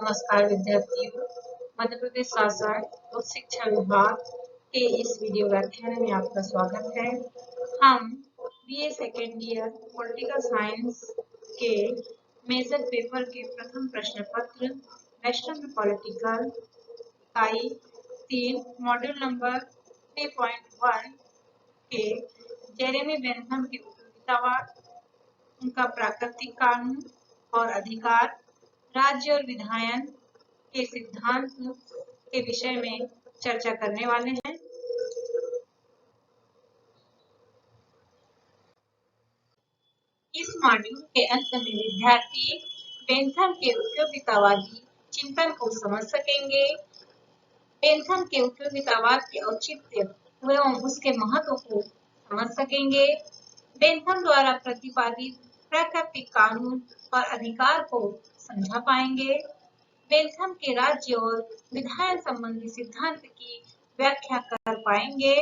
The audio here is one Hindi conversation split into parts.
नमस्कार विद्यार्थियों, मध्य प्रदेश शासन उच्च शिक्षा विभाग के इस वीडियो व्याख्यान में आपका स्वागत है। हम BA second year political science के मेजर पेपर के प्रथम प्रश्न पत्र वेस्टर्न पॉलिटिकल इकाई 3 मॉड्यूल नंबर 3.1 के जेरेमी बेंथम के उपयोगितावाद, उनका प्राकृतिक कानून और अधिकार, राज्य और विधायन के सिद्धांत के विषय में चर्चा करने वाले हैं। इस मॉड्यूल के अंत में विद्यार्थी बेंथम के उपयोगितावादी चिंतन को समझ सकेंगे। बेंथम के उपयोगितावाद के औचित्य एवं उसके महत्व को समझ सकेंगे। बेंथम द्वारा प्रतिपादित प्राकृतिक कानून और अधिकार को समझा पाएंगे। बेंथम के राज्य और विधायन संबंधी सिद्धांत की व्याख्या कर पाएंगे।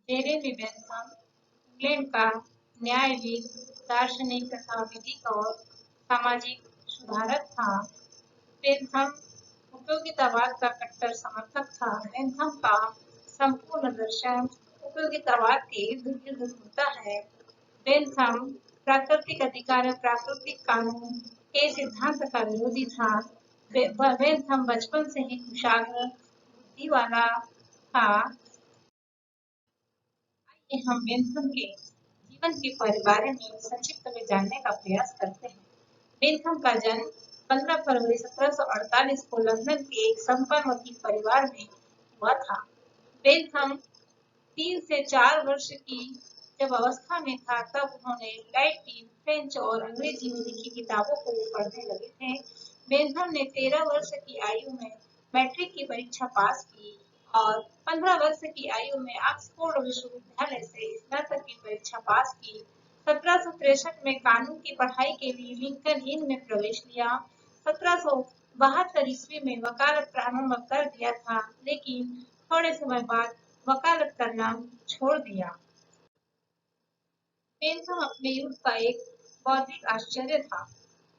जेरेमी बेंथम इंग्लैंड का न्यायविद, दार्शनिक तथा विधिक और सामाजिक सुधारक था। बेंथम उपयोगितावाद का कट्टर समर्थक था। बेंथम का संपूर्ण दर्शन उपयोगितावाद के इर्द-गिर्द घूमता है। बेंथम प्राकृतिक अधिकार और प्राकृतिक कानून के सिद्धांत का विरोधी था। बेंथम बचपन से ही कुशाग्र बुद्धि वाला था। आइए हम बेंथम के जीवन के बारे में संक्षिप्त में जानने का प्रयास करते हैं। बेंथम का जन्म 15 फरवरी 1748 को लंदन के एक संपन्न वकील परिवार में हुआ था। बेंथम 3 से 4 वर्ष की जब अवस्था में था तब उन्होंने लैटिन, फ्रेंच और अंग्रेजी में लिखी किताबों को पढ़ने लगे थे। बेंथम ने 13 वर्ष की आयु में मैट्रिक की परीक्षा पास की और 15 वर्ष की आयु में ऑक्सफोर्ड विश्वविद्यालय से स्नातक की परीक्षा पास की। 1763 में कानून की पढ़ाई के लिए लिंकन इन में प्रवेश लिया। 1772 ईस्वी में वकालत प्रारंभ कर दिया था, लेकिन थोड़े समय बाद वकालत करना छोड़ दिया। बेंथम अपने युग का एक बौद्धिक आश्चर्य था।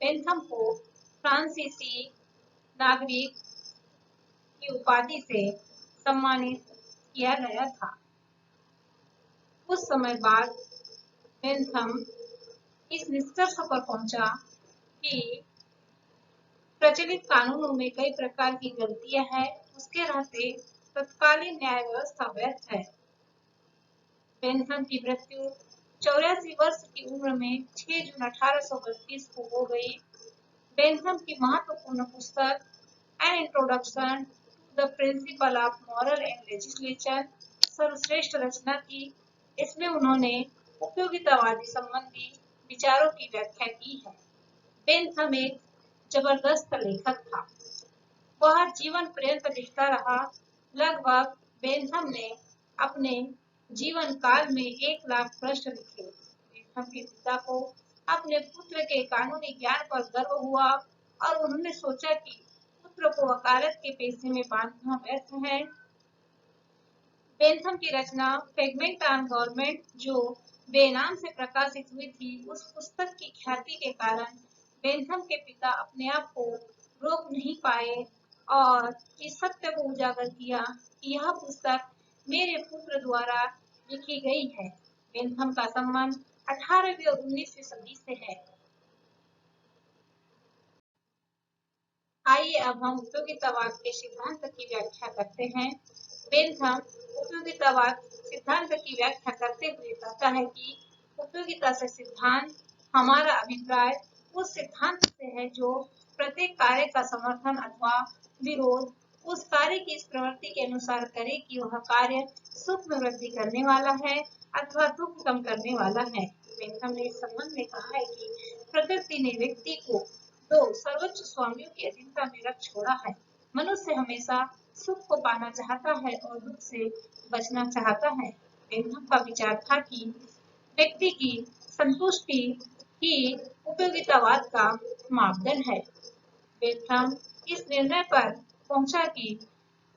बेंथम को फ्रांसीसी नागरिक की उपाधि से सम्मानित किया गया था। कुछ समय बाद बेंथम इस निष्कर्ष पर पहुंचा कि प्रचलित कानूनों में कई प्रकार की गलतियां हैं, उसके रहते तत्कालीन न्याय व्यवस्था व्यर्थ है। बेंथम की मृत्यु 84 वर्ष की उम्र में 6 जून 1832 को हो गई। बेंथम की महत्वपूर्ण पुस्तक an introduction to the principle of moral and legislation सर्वश्रेष्ठ रचना थी। इसमें उन्होंने उपयोगितावादी संबंधी विचारों की व्याख्या की है। बेंथम एक जबरदस्त लेखक था। वह जीवन पर्यंत लिखता रहा। लगभग बेंथम ने अपने जीवन काल में 1 लाख प्रश्न लिखे। बेंथम के पिता को अपने पुत्र के कानूनी ज्ञान पर गर्व हुआ और उन्होंने सोचा कि पुत्र को वकालत के पेशे में बांधना व्यर्थ है। बेंथम की रचना फ्रेगमेंट ऑन गवर्नमेंट, जो बेनाम से प्रकाशित हुई थी, उस पुस्तक की ख्याति के कारण बेंथम के पिता अपने आप को रोक नहीं पाए और इस सत्य को उजागर किया कि यह पुस्तक मेरे पुत्र द्वारा लिखी गई है। बेंथम का संबंध 18वीं और 19वीं सदी से है। आइए अब हम उपयोगितावाद के सिद्धांत की व्याख्या करते हैं। बेंथम उपयोगितावाद सिद्धांत की व्याख्या करते हुए कहता है कि उपयोगिता से सिद्धांत हमारा अभिप्राय उस सिद्धांत से है जो प्रत्येक कार्य का समर्थन अथवा विरोध उस कार्य की इस प्रवृत्ति के अनुसार करे कि वह कार्य सुख में वृद्धि करने वाला है अथवा दुख कम करने वाला है। बेंथम ने इस संबंध में कहा है कि प्रकृति ने व्यक्ति को 2 सर्वोच्च स्वामियों की अधीनता में रख छोड़ा है। मनुष्य हमेशा सुख को पाना चाहता है और दुख से बचना चाहता है। बेंथम का विचार था कि व्यक्ति की संतुष्टि ही उपयोगितावाद का मापदंड है। बेंथम इस निर्णय पर पहुंचा कि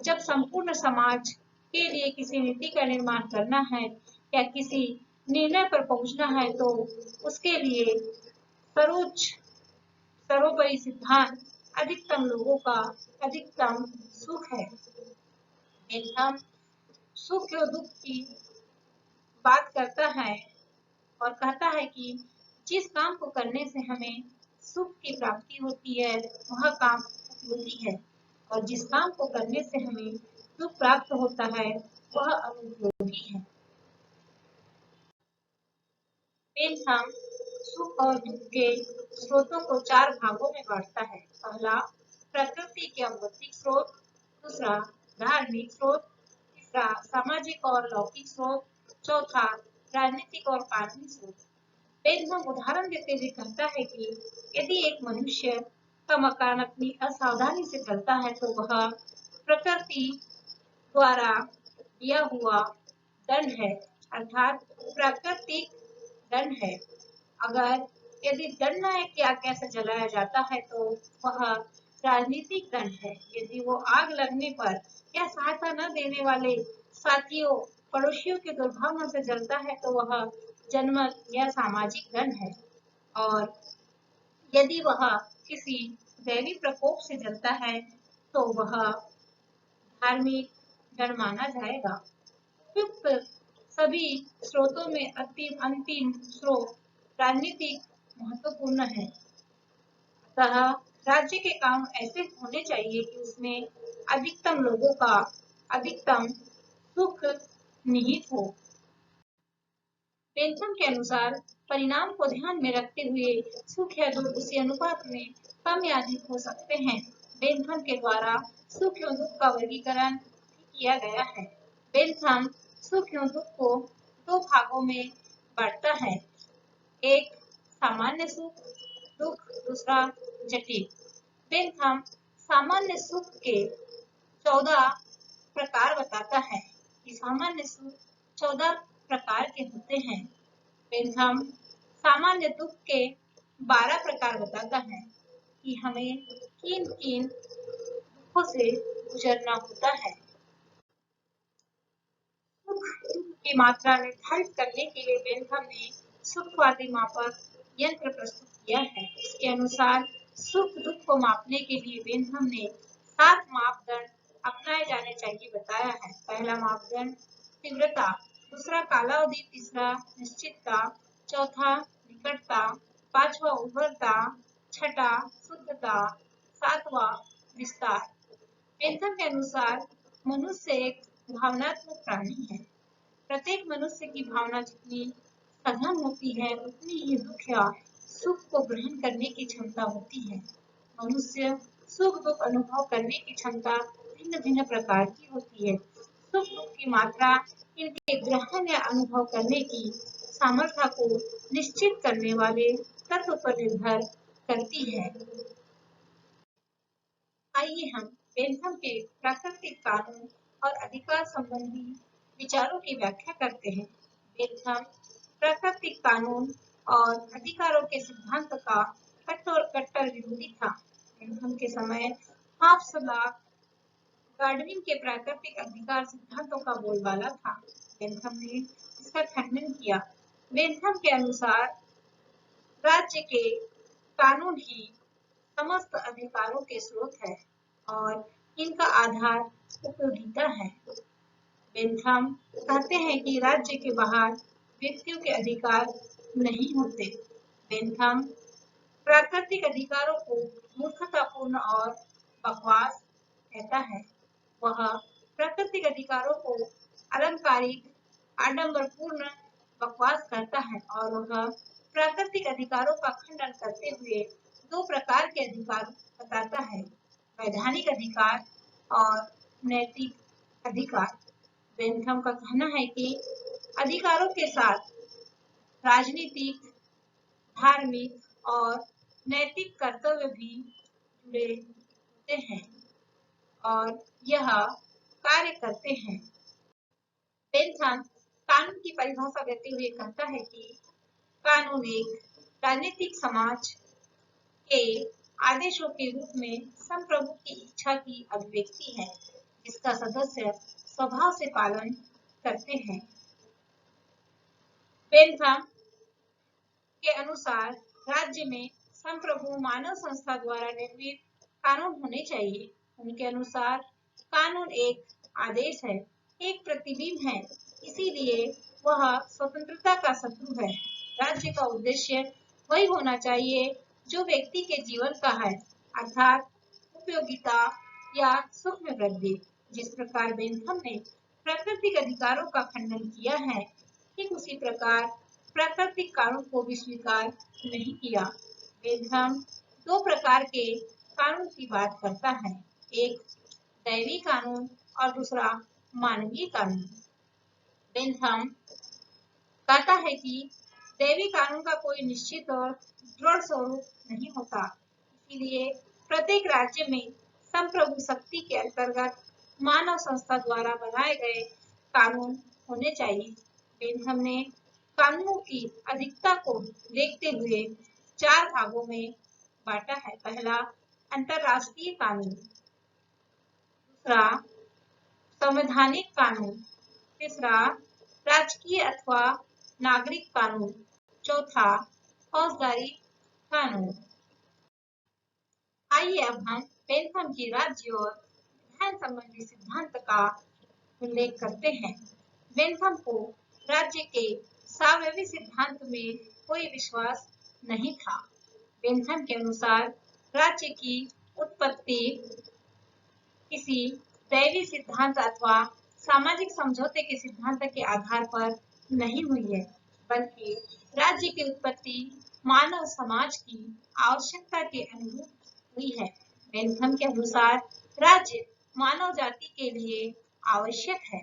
जब संपूर्ण समाज के लिए किसी नीति का निर्माण करना है या किसी निर्णय पर पहुंचना है तो उसके लिए सर्वोच्च सर्वोपरि सिद्धांत अधिकतम लोगों का अधिकतम सुख है। बेंथम सुख और दुख की बात करता है और कहता है कि जिस काम को करने से हमें सुख की प्राप्ति होती है वह काम उपयोगी है और जिस काम को करने से हमें दुख प्राप्त होता है वह अनुपयोगी है। बेंथम सुख और दुख के स्रोतों को चार भागों में बांटता है। पहला प्रकृति के भौतिक स्रोत, दूसरा धार्मिक स्रोत, तीसरा सामाजिक और लौकिक स्रोत, चौथा राजनीतिक और कानूनी स्रोत। बेंथम उदाहरण देते हुए कहता है कि यदि एक मनुष्य का मकान अपनी असावधानी से चलता है तो वह प्रकृति द्वारा दिया हुआ दंड है अर्थात प्राकृतिक दंड है। अगर यदि दंड न की आज्ञा से जलाया जाता है तो वह राजनीतिक दंड है। यदि वो आग लगने पर या सहायता न देने वाले साथियों पड़ोसियों की दुर्भावना से जलता है तो वह जनमत या सामाजिक दंड है। और यदि वह किसी दैवी प्रकोप से जलता है तो वह धार्मिक दंड माना जाएगा। उपयुक्त सभी स्रोतों में अंतिम स्रोत राजनीतिक महत्वपूर्ण है। अतः राज्य के काम ऐसे होने चाहिए कि उसमें अधिकतम लोगों का अधिकतम सुख निहित हो। बेंथम के अनुसार परिणाम को ध्यान में रखते हुए सुख या दुख उसी अनुपात में कम या अधिक हो सकते हैं। बेंथम के द्वारा सुख और दुख का वर्गीकरण किया गया है। बेंथम सुख और दुख को दो भागों में बांटता है, एक सामान्य सुख दुख, दूसरा जटिल। बेंथम सामान्य सुख के 14 प्रकार बताता है कि सामान्य सुख 14 प्रकार के होते हैं। बेंथम सामान्य दुख के 12 प्रकार बताता है कि हमें किन किन दुखों से गुजरना होता है। सुख दुख की मात्रा निर्धारित करने के लिए बेंथम ने सुखवादी मापक यंत्र प्रस्तुत किया है। इसके अनुसार सुख दुख को मापने के लिए बेंथम ने 7 मापदंड अपनाए जाने चाहिए बताया है। पहला मापदंड तीव्रता, दूसरा कालावधि, तीसरा निश्चितता, चौथा निकटता, पांचवा उभरता, छठा शुद्धता, सातवां विस्तार। बेंथम के अनुसार मनुष्य एक भावनात्मक प्राणी है। प्रत्येक मनुष्य की भावना जितनी सघन होती है उतनी ही दुख या सुख को ग्रहण करने की क्षमता होती है। मनुष्य सुख दुख अनुभव करने की क्षमता भिन्न भिन्न प्रकार की होती है। सुख दुख की मात्रा इनके ग्रहण या अनुभव करने की सामर्थ्य को निश्चित करने वाले तत्व पर निर्भर करती है। आइए हम बेंथम के प्राकृतिक कानून और अधिकार संबंधी विचारों की व्याख्या करते हैं। बेंथम प्राकृतिक कानून और अधिकारों के सिद्धांत का कट्टर विरोधी था। बेंथम के समय हाफ्स लॉ गार्डनिंग के प्राकृतिक अधिकार सिद्धांतों का बोलबाला था। बेंथम ने इसका खंडन किया। बेंथम के अनुसार राज्य के कानून ही समस्त अधिकारों के स्रोत है और इनका आधार उपयोगिता है। बेंथम कहते हैं कि राज्य के बाहर व्यक्तियों के अधिकार नहीं होते। बेंथम प्राकृतिक अधिकारों को मूर्खतापूर्ण और बकवास कहता है। वह प्राकृतिक अधिकारों को अलंकारिक, आडंबरपूर्ण बकवास करता है और वह प्राकृतिक अधिकारों का खंडन करते हुए दो प्रकार के अधिकार बताता है, वैधानिक अधिकार और नैतिक अधिकार। बेंथम का कहना है कि अधिकारों के साथ राजनीतिक, धार्मिक और नैतिक कर्तव्य भी जुड़े होते हैं और यह कार्य करते हैं। बेंथम कानून की परिभाषा देते हुए कहता है कि कानून एक राजनीतिक समाज के आदेशों के रूप में संप्रभु की इच्छा की अभिव्यक्ति है जिसका सदस्य स्वभाव से पालन करते हैं। बेंथम के अनुसार राज्य में संप्रभु मानव संस्था द्वारा निर्मित कानून होने चाहिए। उनके अनुसार कानून एक आदेश है, एक प्रतिबिंब है, इसीलिए वह स्वतंत्रता का शत्रु है। राज्य का उद्देश्य वही होना चाहिए जो व्यक्ति के जीवन का है, अर्थात उपयोगिता या सुख में वृद्धि। जिस प्रकार बेंथम ने प्राकृतिक अधिकारों का खंडन किया है, ठीक उसी प्रकार प्राकृतिक कानून को भी स्वीकार नहीं किया। बेंथम दो प्रकार के कानून की बात करता है, एक दैवी कानून और दूसरा मानवीय कानून। बेंथम कहता है कि दैवी कानून का कोई निश्चित और दृढ़ स्वरूप नहीं होता, इसीलिए प्रत्येक राज्य में संप्रभु शक्ति के अंतर्गत मानव संस्था द्वारा बनाए गए कानून होने चाहिए। बेंथम ने कानूनों की अधिकता को देखते हुए चार भागों में बांटा है। पहला अंतरराष्ट्रीय कानून, दूसरा संवैधानिक कानून, तीसरा राजकीय अथवा नागरिक कानून, चौथा फौजदारी कानून। आइए अब हम बेंथम की राज्य और विधान संबंधी सिद्धांत का उल्लेख करते हैं। बेंथम को राज्य के सार्वभौमिक सिद्धांत में कोई विश्वास नहीं था। बेंथम के अनुसार राज्य की उत्पत्ति किसी दैवी सिद्धांत अथवा सामाजिक समझौते के सिद्धांत के आधार पर नहीं हुई है, बल्कि राज्य की उत्पत्ति मानव समाज की आवश्यकता के अनुरूप हुई है। बेंथम के अनुसार राज्य मानव जाति के लिए आवश्यक है।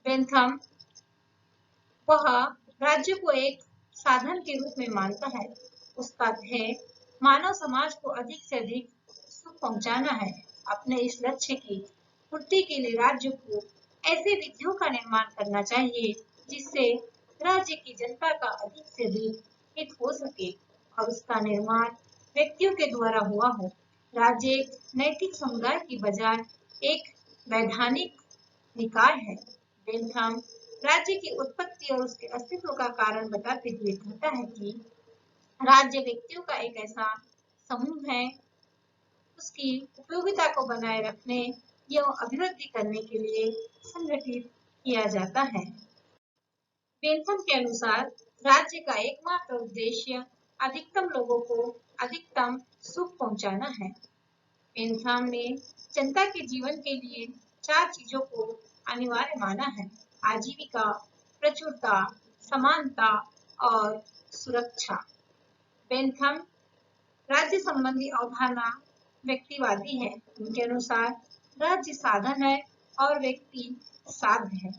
बेंथम वह राज्य को एक साधन के रूप में मानता है। उसका ध्येय मानव समाज को अधिक से अधिक सुख पहुंचाना है। अपने इस लक्ष्य की पूर्ति के लिए राज्य को ऐसे विधियों का निर्माण करना चाहिए जिससे राज्य की जनता का अधिक से अधिक हित हो सके और उसका निर्माण व्यक्तियों के द्वारा हुआ हो। राज्य एक नैतिक समुदाय की बजाय एक वैधानिक निकाय है। बेंथम राज्य की उत्पत्ति और उसके अस्तित्व का कारण बताते हुए कहता है कि राज्य व्यक्तियों का एक ऐसा समूह है, उसकी उपयोगिता को बनाए रखने या अभिवृद्धि करने के लिए संगठित किया जाता है। बेंथम के अनुसार राज्य का एकमात्र उद्देश्य अधिकतम लोगों को अधिकतम सुख पहुंचाना है। बेंथम ने जनता के जीवन के लिए चार चीजों को अनिवार्य माना है: आजीविका, प्रचुरता, समानता और सुरक्षा। बेंथम राज्य संबंधी अवधारणा व्यक्तिवादी है। उनके अनुसार राज्य साधन है और व्यक्ति साध्य है।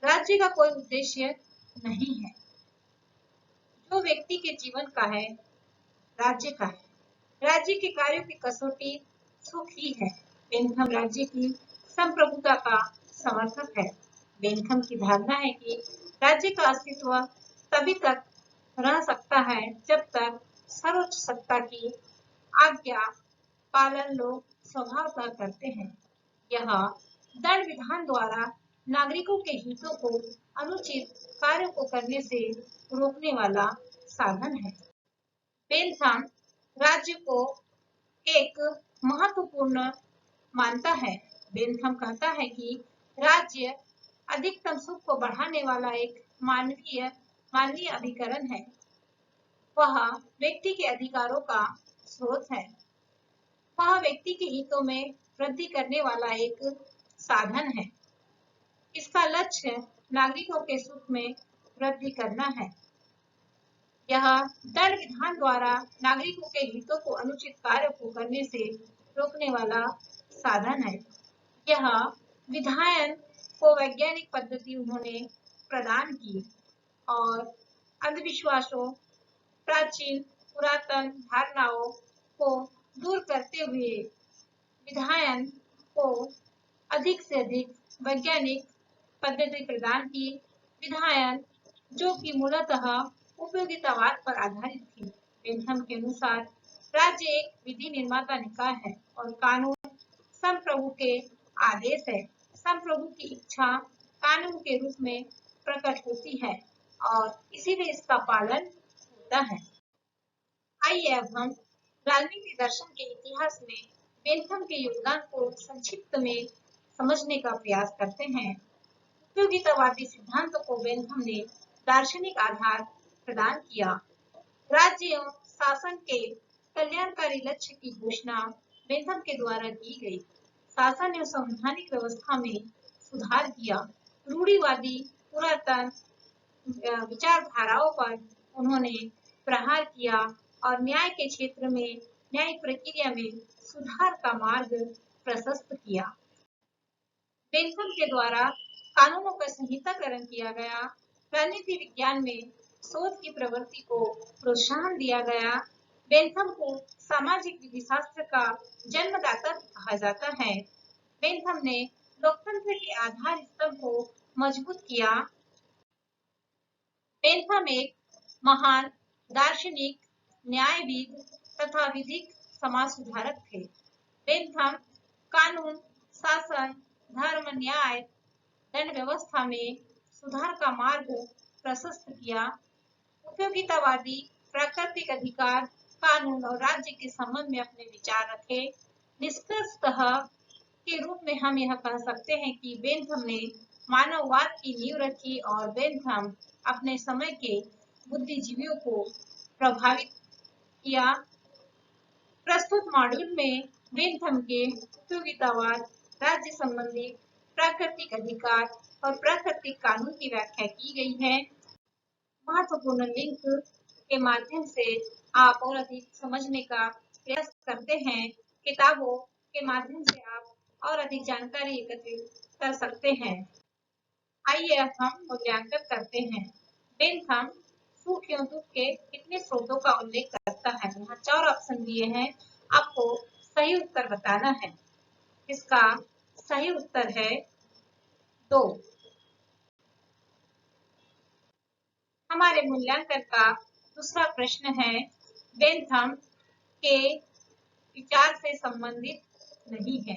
राज्य का कोई उद्देश्य नहीं है। जो व्यक्ति के जीवन का है, राज्य का है। राज्य के कार्यों की कसौटी सुख ही है। बेंथम राज्य की संप्रभुता का समर्थक है। बेंथम की धारणा है कि राज्य का अस्तित्व तभी तक रह सकता है जब तक सर्वोच्च सत्ता की आज्ञा पालन लोग स्वभावतः करते हैं। यह दंड विधान द्वारा नागरिकों के हितों को अनुचित कार्यों को करने से रोकने वाला साधन है। बेंथम राज्य को एक महत्वपूर्ण मानता है। बेंथम कहता है कि राज्य अधिकतम सुख को बढ़ाने वाला एक मानवीय अभिकरण है। वह व्यक्ति के अधिकारों का स्रोत है। वह व्यक्ति के हितों में वृद्धि करने वाला एक साधन है। इसका लक्ष्य नागरिकों के सुख में वृद्धि करना है। यह दंड विधान द्वारा नागरिकों के हितों को अनुचित कार्य को करने से रोकने वाला साधन है। यह विधायन को वैज्ञानिक पद्धति उन्होंने प्रदान की और अंधविश्वासों, प्राचीन पुरातन धारणाओं को दूर करते हुए विधायन को अधिक से अधिक वैज्ञानिक पद्धति प्रदान की। विधायन जो कि मूलतः उपयोगितावाद पर आधारित थी। बेंथम के अनुसार राज्य एक विधि निर्माता निकाय है और कानून संप्रभु के आदेश है। संप्रभु की इच्छा कानून के रूप में प्रकट होती है और इसीलिए इसका पालन होता है। आइए अब हम राजनीति दर्शन के इतिहास में बेंथम के योगदान को संक्षिप्त में समझने का प्रयास करते हैं। उपयोगितावादी सिद्धांतों को बेंथम ने दार्शनिक आधार प्रदान किया। राज्य एवं शासन के कल्याणकारी लक्ष्य की घोषणा बेंथम के द्वारा की गई। शासन एवं संवैधानिक व्यवस्था में सुधार किया। रूढ़िवादी पुरातन विचारधाराओं पर उन्होंने प्रहार किया और न्याय के क्षेत्र में न्यायिक प्रक्रिया में सुधार का मार्ग प्रशस्त किया। बेंथम के द्वारा कानूनों का संहिताकरण किया गया। राजनीति विज्ञान में शोध की प्रवृत्ति को प्रोत्साहन दिया गया। बेंथम को सामाजिक विधि शास्त्र का जन्मदाता कहा जाता है। बेंथम ने लोकतंत्र के आधार स्तंभ को मजबूत किया। बेंथम एक महान दार्शनिक, न्यायविद तथा विधिक समाज सुधारक थे। बेंथम कानून, शासन, धर्म, न्याय, दंड व्यवस्था में सुधार का मार्ग प्रशस्त किया। उपयोगितावादी प्राकृतिक अधिकार, कानून और राज्य के संबंध में अपने विचार रखे। निष्कर्षतः के रूप में हम यह कह सकते हैं कि बेंथम ने मानववाद की नींव रखी और बेंथम अपने समय के बुद्धिजीवियों को प्रभावित किया। प्रस्तुत मॉड्यूल में बेंथम के उपयोगितावाद, राज्य संबंधी प्राकृतिक अधिकार और प्राकृतिक कानून की व्याख्या की गई है। महत्वपूर्ण लिंक के माध्यम से आप और अधिक समझने का प्रयास करते हैं। किताबों के माध्यम से आप और अधिक जानकारी एकत्रित कर सकते हैं। आइए अब हम मूल्यांकन करते हैं। बेंथम सुख एवं दुख के कितने स्रोतों का उल्लेख करता है? यहाँ 4 ऑप्शन दिए हैं, आपको सही उत्तर बताना है। इसका सही उत्तर है 2। हमारे मूल्यांकन का दूसरा प्रश्न है, बेंथम के विचार से संबंधित नहीं है।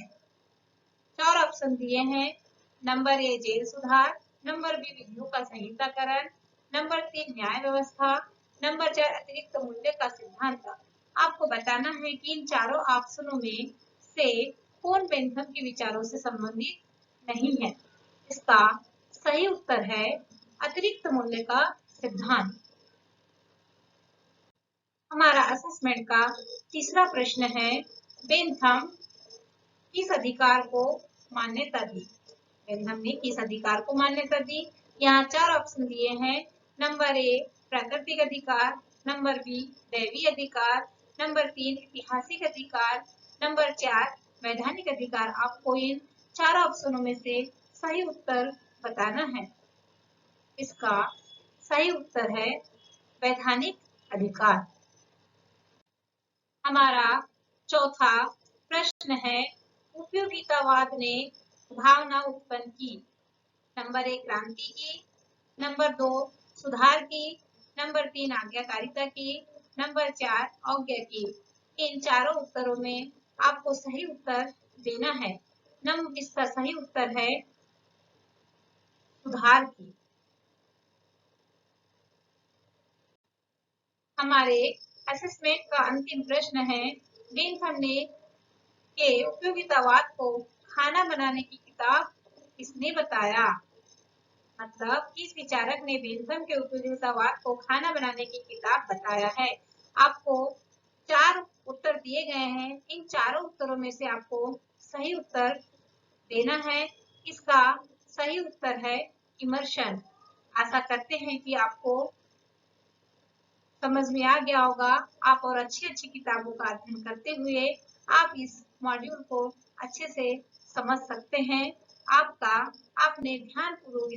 4 ऑप्शन दिए हैं। नंबर ए जेल सुधार, नंबर बी विधियों का संहिताकरण, नंबर 3 न्याय व्यवस्था, नंबर 4 अतिरिक्त मूल्य का सिद्धांत। आपको बताना है कि इन चारों ऑप्शनों में से कौन बेंथम के विचारों से संबंधित नहीं है। इसका सही उत्तर है अतिरिक्त मूल्य का सिद्धांत। हमारा असेसमेंट का तीसरा प्रश्न है, बेंथम किस अधिकार को मान्यता दी? बेंथम ने किस अधिकार को मान्यता दी? यहाँ 4 ऑप्शन दिए हैं। नंबर ए प्राकृतिक अधिकार, नंबर बी दैवीय अधिकार, नंबर 3 ऐतिहासिक अधिकार, नंबर 4 वैधानिक अधिकार। आपको इन 4 ऑप्शनों में से सही उत्तर बताना है। इसका सही उत्तर है वैधानिक अधिकार। हमारा चौथा प्रश्न है, उपयोगितावाद ने भावना उत्पन्न की। नंबर 1 क्रांति की, नंबर 2 सुधार की, नंबर 3 आज्ञाकारिता की, नंबर 4 अवज्ञा की। इन चारों उत्तरों में आपको सही उत्तर देना है। इसका सही उत्तर है सुधार की। हमारे असेसमेंट का अंतिम प्रश्न है, बेंथम ने के उपयोगितावाद को खाना बनाने की किताब किसने बताया? मतलब किस विचारक ने बेंथम के उपयोगितावाद को खाना बनाने की किताब बताया है? आपको 4 उत्तर दिए गए हैं। इन चारों उत्तरों में से आपको सही उत्तर देना है। इसका सही उत्तर है इमर्शन। आशा करते हैं कि आपको समझ में आ गया होगा। आप और अच्छी किताबों का अध्ययन करते हुए आप इस मॉड्यूल को अच्छे से समझ सकते हैं। आपने ध्यानपूर्वक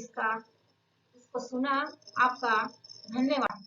इसको सुना। आपका धन्यवाद।